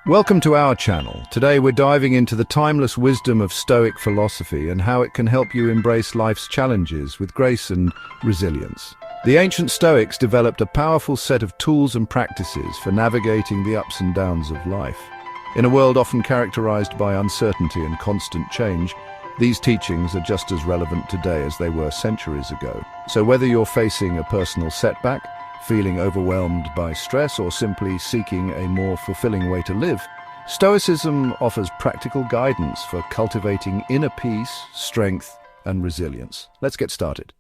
Welcome to our channel. Today we're diving into the timeless wisdom of Stoic philosophy and how it can help you embrace life's challenges with grace and resilience. The ancient Stoics developed a powerful set of tools and practices for navigating the ups and downs of life. In a world often characterized by uncertainty and constant change, these teachings are just as relevant today as they were centuries ago. So whether you're facing a personal setback, feeling overwhelmed by stress, or simply seeking a more fulfilling way to live, Stoicism offers practical guidance for cultivating inner peace, strength, and resilience. Let's get started.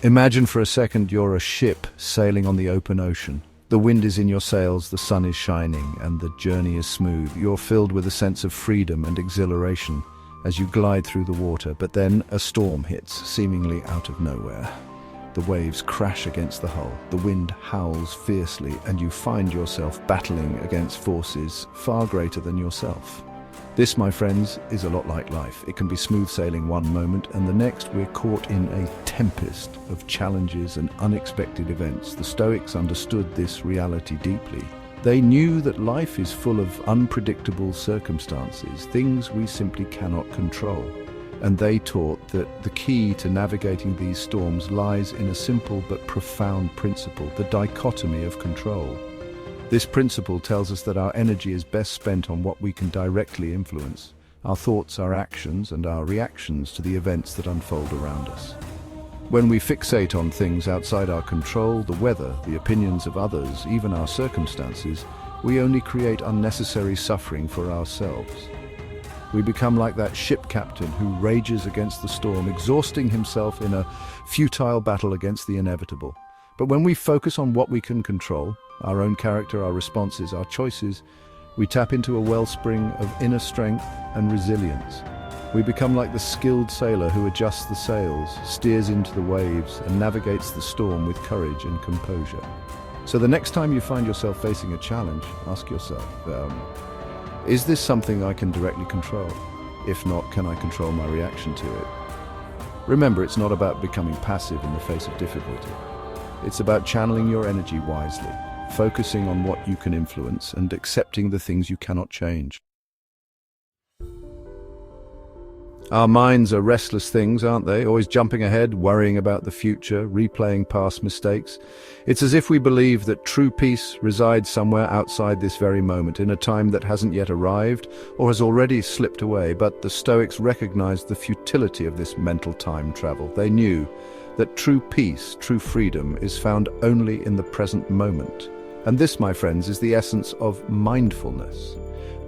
Imagine for a second you're a ship sailing on the open ocean. The wind is in your sails, the sun is shining, and the journey is smooth. You're filled with a sense of freedom and exhilaration as you glide through the water, but then a storm hits, seemingly out of nowhere. The waves crash against the hull, the wind howls fiercely, and you find yourself battling against forces far greater than yourself. This, my friends, is a lot like life. It can be smooth sailing one moment, and the next we're caught in a tempest of challenges and unexpected events. The Stoics understood this reality deeply. They knew that life is full of unpredictable circumstances, things we simply cannot control. And they taught that the key to navigating these storms lies in a simple but profound principle, the dichotomy of control. This principle tells us that our energy is best spent on what we can directly influence, our thoughts, our actions, and our reactions to the events that unfold around us. When we fixate on things outside our control, the weather, the opinions of others, even our circumstances, we only create unnecessary suffering for ourselves. We become like that ship captain who rages against the storm, exhausting himself in a futile battle against the inevitable. But when we focus on what we can control, our own character, our responses, our choices, we tap into a wellspring of inner strength and resilience. We become like the skilled sailor who adjusts the sails, steers into the waves, and navigates the storm with courage and composure. So the next time you find yourself facing a challenge, ask yourself, is this something I can directly control? If not, can I control my reaction to it? Remember, it's not about becoming passive in the face of difficulty. It's about channeling your energy wisely, focusing on what you can influence and accepting the things you cannot change. Our minds are restless things, aren't they? Always jumping ahead, worrying about the future, replaying past mistakes. It's as if we believe that true peace resides somewhere outside this very moment, in a time that hasn't yet arrived or has already slipped away. But the Stoics recognized the futility of this mental time travel. They knew that true peace, true freedom, is found only in the present moment. And this, my friends, is the essence of mindfulness.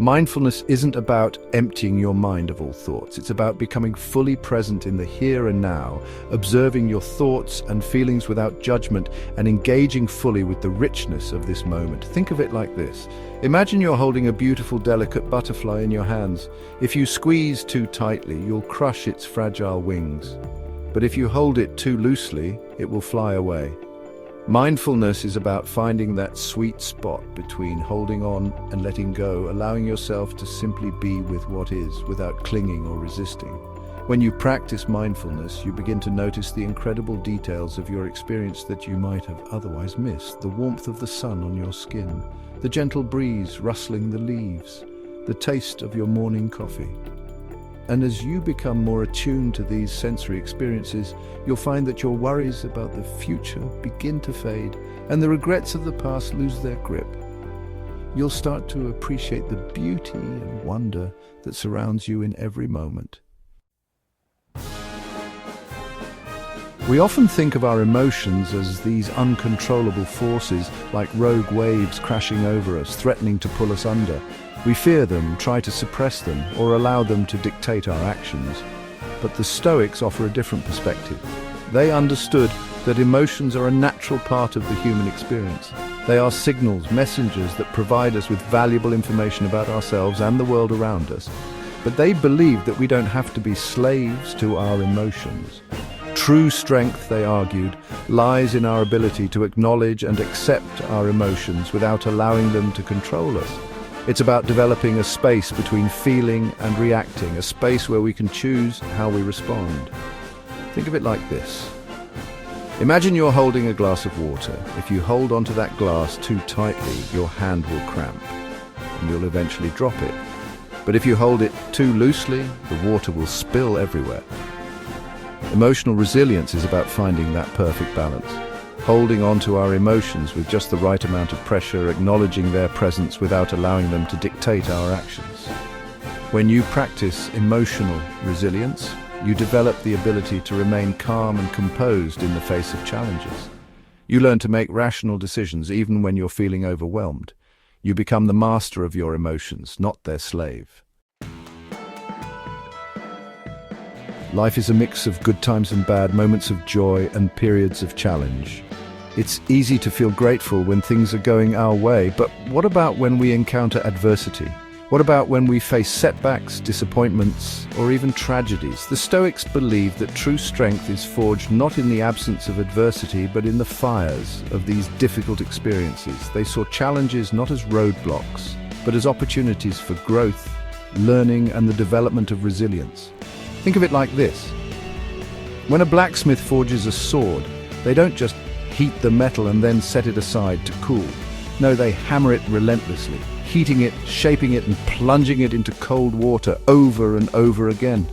Mindfulness isn't about emptying your mind of all thoughts. It's about becoming fully present in the here and now, observing your thoughts and feelings without judgment, and engaging fully with the richness of this moment. Think of it like this. Imagine you're holding a beautiful, delicate butterfly in your hands. If you squeeze too tightly, you'll crush its fragile wings. But if you hold it too loosely, it will fly away. Mindfulness is about finding that sweet spot between holding on and letting go, allowing yourself to simply be with what is without clinging or resisting. When you practice mindfulness, you begin to notice the incredible details of your experience that you might have otherwise missed. The warmth of the sun on your skin, the gentle breeze rustling the leaves, the taste of your morning coffee. And as you become more attuned to these sensory experiences, you'll find that your worries about the future begin to fade and the regrets of the past lose their grip. You'll start to appreciate the beauty and wonder that surrounds you in every moment. We often think of our emotions as these uncontrollable forces, like rogue waves crashing over us, threatening to pull us under. We fear them, try to suppress them, or allow them to dictate our actions. But the Stoics offer a different perspective. They understood that emotions are a natural part of the human experience. They are signals, messengers that provide us with valuable information about ourselves and the world around us. But they believed that we don't have to be slaves to our emotions. True strength, they argued, lies in our ability to acknowledge and accept our emotions without allowing them to control us. It's about developing a space between feeling and reacting, a space where we can choose how we respond. Think of it like this. Imagine you're holding a glass of water. If you hold onto that glass too tightly, your hand will cramp and you'll eventually drop it. But if you hold it too loosely, the water will spill everywhere. Emotional resilience is about finding that perfect balance. Holding on to our emotions with just the right amount of pressure, acknowledging their presence without allowing them to dictate our actions. When you practice emotional resilience, you develop the ability to remain calm and composed in the face of challenges. You learn to make rational decisions even when you're feeling overwhelmed. You become the master of your emotions, not their slave. Life is a mix of good times and bad, moments of joy and periods of challenge. It's easy to feel grateful when things are going our way, but what about when we encounter adversity? What about when we face setbacks, disappointments, or even tragedies? The Stoics believe that true strength is forged not in the absence of adversity, but in the fires of these difficult experiences. They saw challenges not as roadblocks, but as opportunities for growth, learning, and the development of resilience. Think of it like this. When a blacksmith forges a sword, they don't just heat the metal and then set it aside to cool. No, they hammer it relentlessly, heating it, shaping it, and plunging it into cold water over and over again.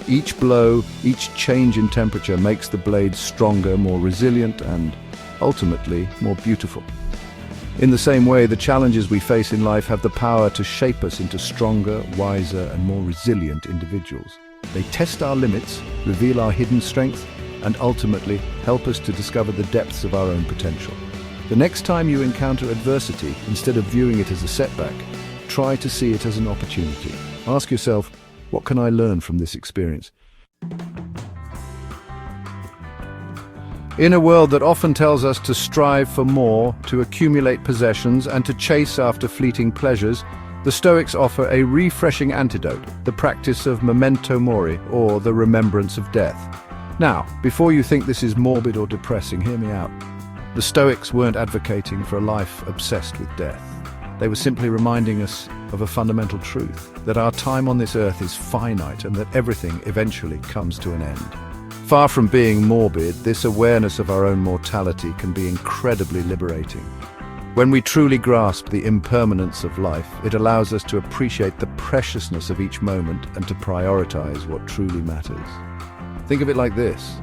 Each blow, each change in temperature makes the blade stronger, more resilient, and ultimately more beautiful. In the same way, the challenges we face in life have the power to shape us into stronger, wiser, and more resilient individuals. They test our limits, reveal our hidden strength, and ultimately help us to discover the depths of our own potential. The next time you encounter adversity, instead of viewing it as a setback, try to see it as an opportunity. Ask yourself, what can I learn from this experience? In a world that often tells us to strive for more, to accumulate possessions, and to chase after fleeting pleasures, the Stoics offer a refreshing antidote, the practice of memento mori, or the remembrance of death. Now, before you think this is morbid or depressing, hear me out. The Stoics weren't advocating for a life obsessed with death. They were simply reminding us of a fundamental truth, that our time on this earth is finite and that everything eventually comes to an end. Far from being morbid, this awareness of our own mortality can be incredibly liberating. When we truly grasp the impermanence of life, it allows us to appreciate the preciousness of each moment and to prioritize what truly matters. Think of it like this.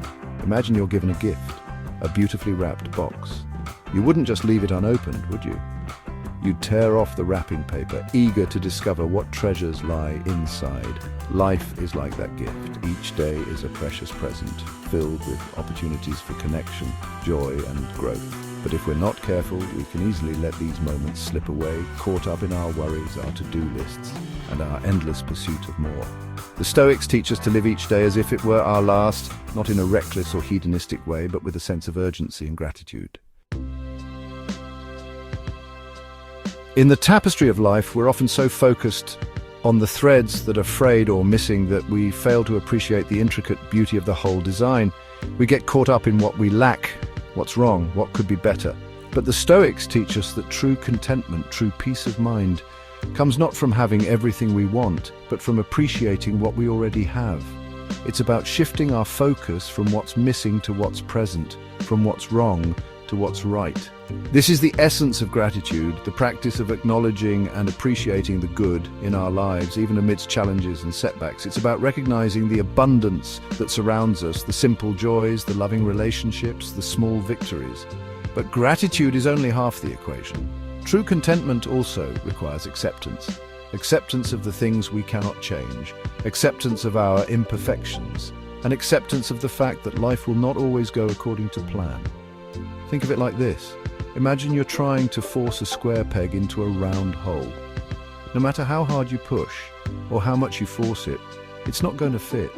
Imagine you're given a gift, a beautifully wrapped box. You wouldn't just leave it unopened, would you? You'd tear off the wrapping paper, eager to discover what treasures lie inside. Life is like that gift. Each day is a precious present, filled with opportunities for connection, joy, and growth. But if we're not careful, we can easily let these moments slip away, caught up in our worries, our to-do lists, and our endless pursuit of more. The Stoics teach us to live each day as if it were our last, not in a reckless or hedonistic way, but with a sense of urgency and gratitude. In the tapestry of life, we're often so focused on the threads that are frayed or missing that we fail to appreciate the intricate beauty of the whole design. We get caught up in what we lack, what's wrong, what could be better. But the Stoics teach us that true contentment, true peace of mind, comes not from having everything we want, but from appreciating what we already have. It's about shifting our focus from what's missing to what's present, from what's wrong to what's right. This is the essence of gratitude, the practice of acknowledging and appreciating the good in our lives, even amidst challenges and setbacks. It's about recognizing the abundance that surrounds us, the simple joys, the loving relationships, the small victories. But gratitude is only half the equation. True contentment also requires acceptance. Acceptance of the things we cannot change, acceptance of our imperfections, and acceptance of the fact that life will not always go according to plan. Think of it like this. Imagine you're trying to force a square peg into a round hole. No matter how hard you push, or how much you force it, it's not going to fit.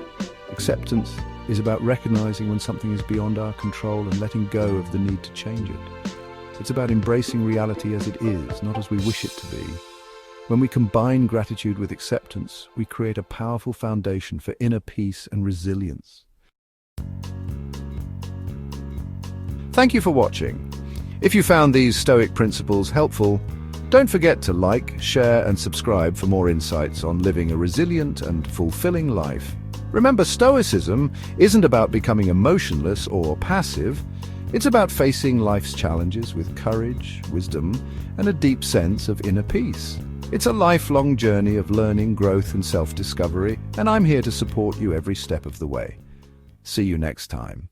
Acceptance is about recognizing when something is beyond our control and letting go of the need to change it. It's about embracing reality as it is, not as we wish it to be. When we combine gratitude with acceptance, we create a powerful foundation for inner peace and resilience. Thank you for watching. If you found these Stoic principles helpful, don't forget to like, share, and subscribe for more insights on living a resilient and fulfilling life. Remember, Stoicism isn't about becoming emotionless or passive. It's about facing life's challenges with courage, wisdom, and a deep sense of inner peace. It's a lifelong journey of learning, growth, and self-discovery, and I'm here to support you every step of the way. See you next time.